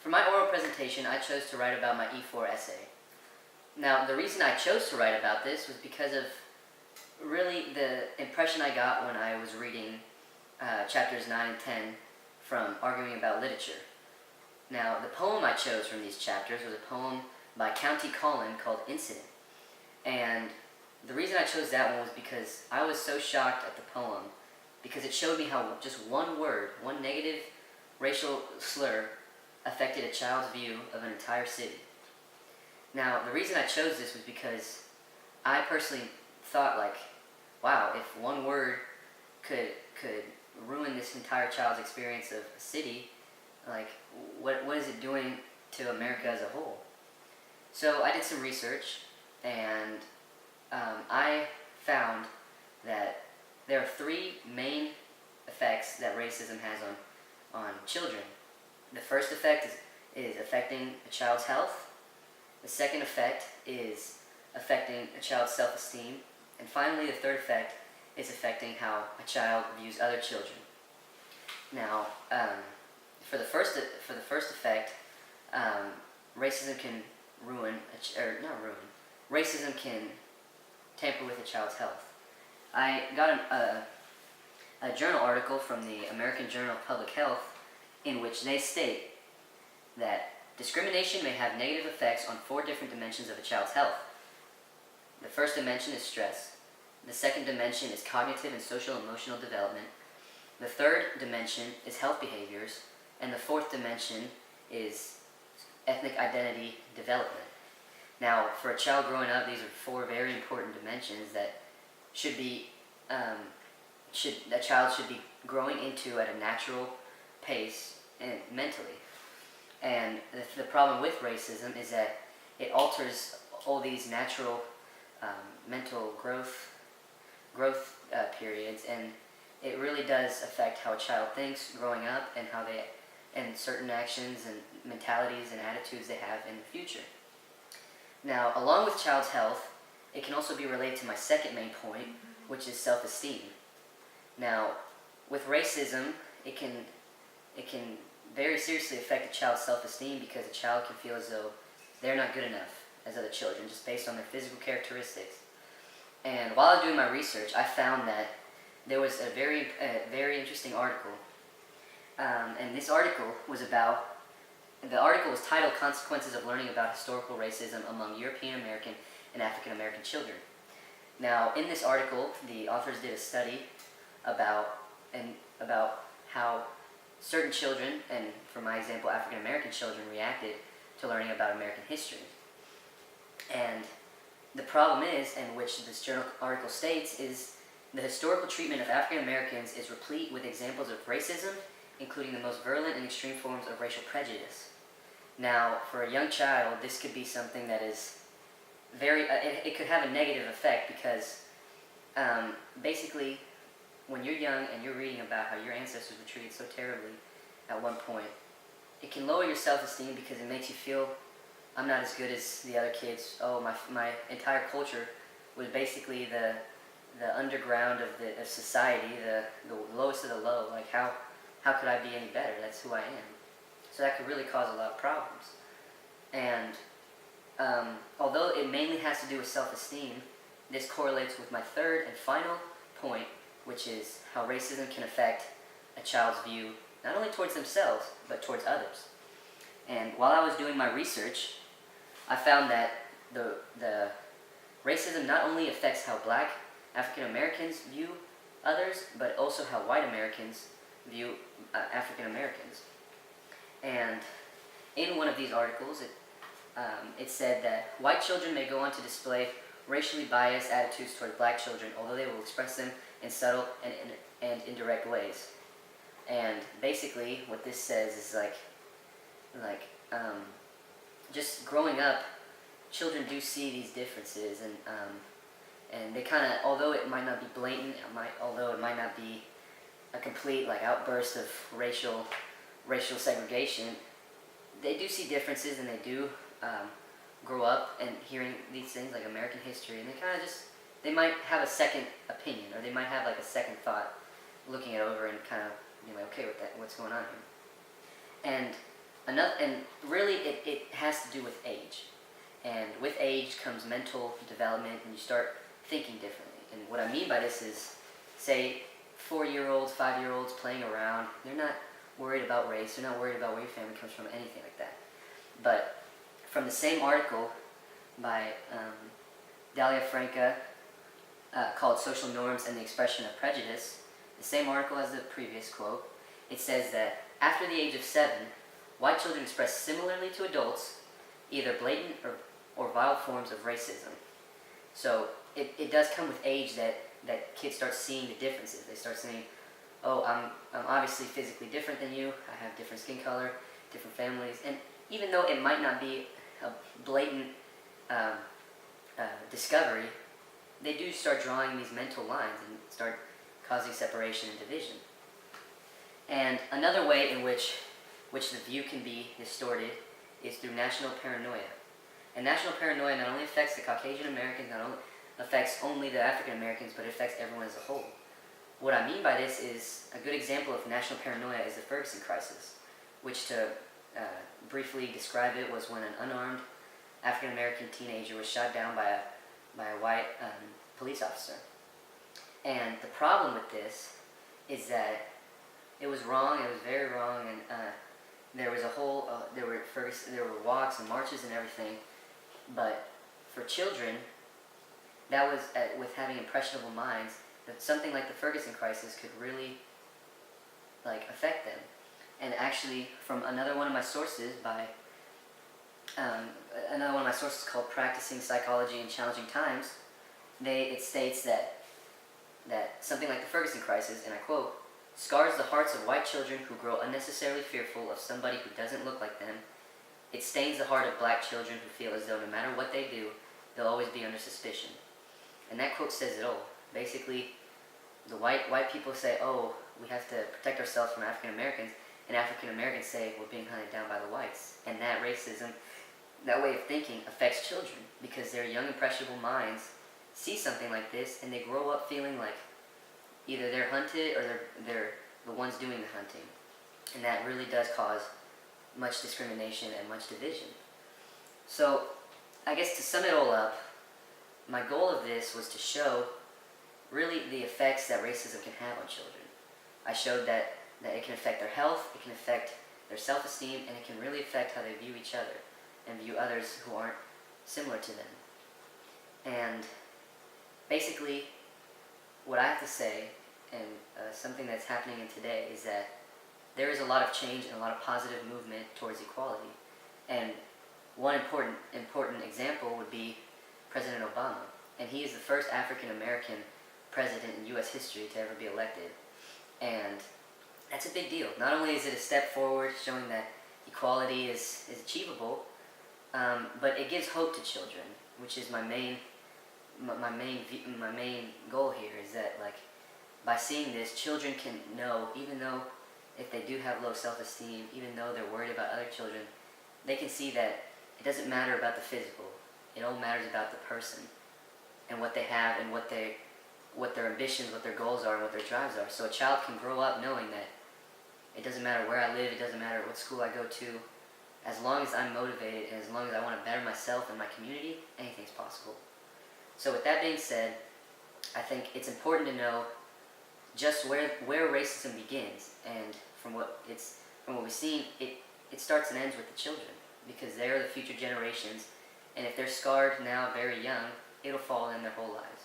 For my oral presentation, I chose to write about my E4 essay. Now, the reason I chose to write about this was because of really the impression I got when I was reading chapters 9 and 10 from Arguing About Literature. Now, the poem I chose from these chapters was a poem by County Cullen called Incident. And the reason I chose that one was because I was so shocked at the poem because it showed me how just one word, one negative racial slur affected a child's view of an entire city. Now, the reason I chose this was because I personally thought, like, wow, if one word could ruin this entire child's experience of a city, like, what is it doing to America as a whole? So I did some research, and I found that there are three main effects that racism has on children. The first effect is affecting a child's health. The second effect is affecting a child's self-esteem. And finally, the third effect is affecting how a child views other children. Now, for the first effect, racism can racism can tamper with a child's health. I got a journal article from the American Journal of Public Health in which they state that discrimination may have negative effects on 4 different dimensions of a child's health. The first dimension is stress. The second dimension is cognitive and social emotional development. The third dimension is health behaviors. And the fourth dimension is ethnic identity development. Now, for a child growing up, these are 4 very important dimensions that a child should be growing into at a natural pace and mentally. And the problem with racism is that it alters all these natural mental growth periods, and it really does affect how a child thinks growing up and certain actions and mentalities and attitudes they have in the future. Now, along with child's health, it can also be related to my second main point, which is self-esteem. Now, with racism, it can very seriously affect a child's self-esteem because a child can feel as though they're not good enough as other children just based on their physical characteristics. And while I was doing my research, I found that there was a very interesting article. And this article was the article was titled Consequences of Learning About Historical Racism Among European American and African American Children. Now, in this article, the authors did a study about how certain children, and for my example, African American children, reacted to learning about American history. And the problem is, and which this journal article states, is the historical treatment of African Americans is replete with examples of racism, including the most virulent and extreme forms of racial prejudice. Now, for a young child, this could be something that is it could have a negative effect because basically, when you're young and you're reading about how your ancestors were treated so terribly at one point, it can lower your self-esteem because it makes you feel, I'm not as good as the other kids. Oh, my entire culture was basically the underground of society, the lowest of the low. Like, how could I be any better? That's who I am. So that could really cause a lot of problems. And although it mainly has to do with self-esteem, this correlates with my third and final point, which is how racism can affect a child's view, not only towards themselves, but towards others. And while I was doing my research, I found that the racism not only affects how Black African Americans view others, but also how white Americans view African Americans. And in one of these articles, it said that white children may go on to display racially biased attitudes toward Black children, although they will express them in subtle and indirect ways. And basically, what this says is just growing up, children do see these differences, and they kind of, although it might not be blatant, although it might not be a complete outburst of racial segregation, they do see differences, and they do grow up and hearing these things like American history, and they might have a second opinion, or they might have a second thought looking it over and kind of okay with that, what's going on here. And And really, it has to do with age. And with age comes mental development, and you start thinking differently. And what I mean by this is, say, 4-year-olds, 5-year-olds playing around, they're not worried about race, they're not worried about where your family comes from, anything like that. But from the same article by Dalia Franca called Social Norms and the Expression of Prejudice, the same article as the previous quote, it says that after the age of 7, white children express similarly to adults either blatant or vile forms of racism. So it does come with age that kids start seeing the differences. They start saying, oh, I'm obviously physically different than you, I have different skin color, different families, and even though it might not be a blatant discovery, they do start drawing these mental lines and start causing separation and division. And another way in which the view can be distorted is through national paranoia. And national paranoia not only affects the Caucasian Americans, not only affects only the African Americans, but it affects everyone as a whole. What I mean by this is, a good example of national paranoia is the Ferguson crisis, which, to briefly describe it, was when an unarmed African American teenager was shot down by a white police officer. And the problem with this is that it was wrong. It was very wrong, and there was a whole there were walks and marches and everything. But for children, that was with having impressionable minds, that something like the Ferguson crisis could really affect them. And actually, from another one of my sources called Practicing Psychology in Challenging Times, it states that something like the Ferguson crisis, and I quote, scars the hearts of white children who grow unnecessarily fearful of somebody who doesn't look like them. It stains the heart of black children who feel as though no matter what they do, they'll always be under suspicion. And that quote says it all. Basically, the white people say, oh, we have to protect ourselves from African Americans, and African Americans say we're being hunted down by the whites. And that racism, that way of thinking, affects children because their young impressionable minds see something like this, and they grow up feeling like either they're hunted or they're the ones doing the hunting. And that really does cause much discrimination and much division. So, I guess to sum it all up, my goal of this was to show really the effects that racism can have on children. I showed that it can affect their health, it can affect their self-esteem, and it can really affect how they view each other and view others who aren't similar to them. And basically, what I have to say, and something that's happening in today, is that there is a lot of change and a lot of positive movement towards equality. And one important example would be President Obama. And he is the first African American president in U.S. history to ever be elected. And that's a big deal. Not only is it a step forward showing that equality is achievable, but it gives hope to children, which is my main goal here, is that by seeing this, children can know, even though if they do have low self-esteem, even though they're worried about other children, they can see that it doesn't matter about the physical. It all matters about the person and what they have and what their ambitions, what their goals are, and what their drives are. So a child can grow up knowing that it doesn't matter where I live, it doesn't matter what school I go to, as long as I'm motivated and as long as I want to better myself and my community, anything's possible. So with that being said, I think it's important to know just where racism begins, and from what we've seen, it starts and ends with the children, because they're the future generations, and if they're scarred now very young, it'll follow them their whole lives.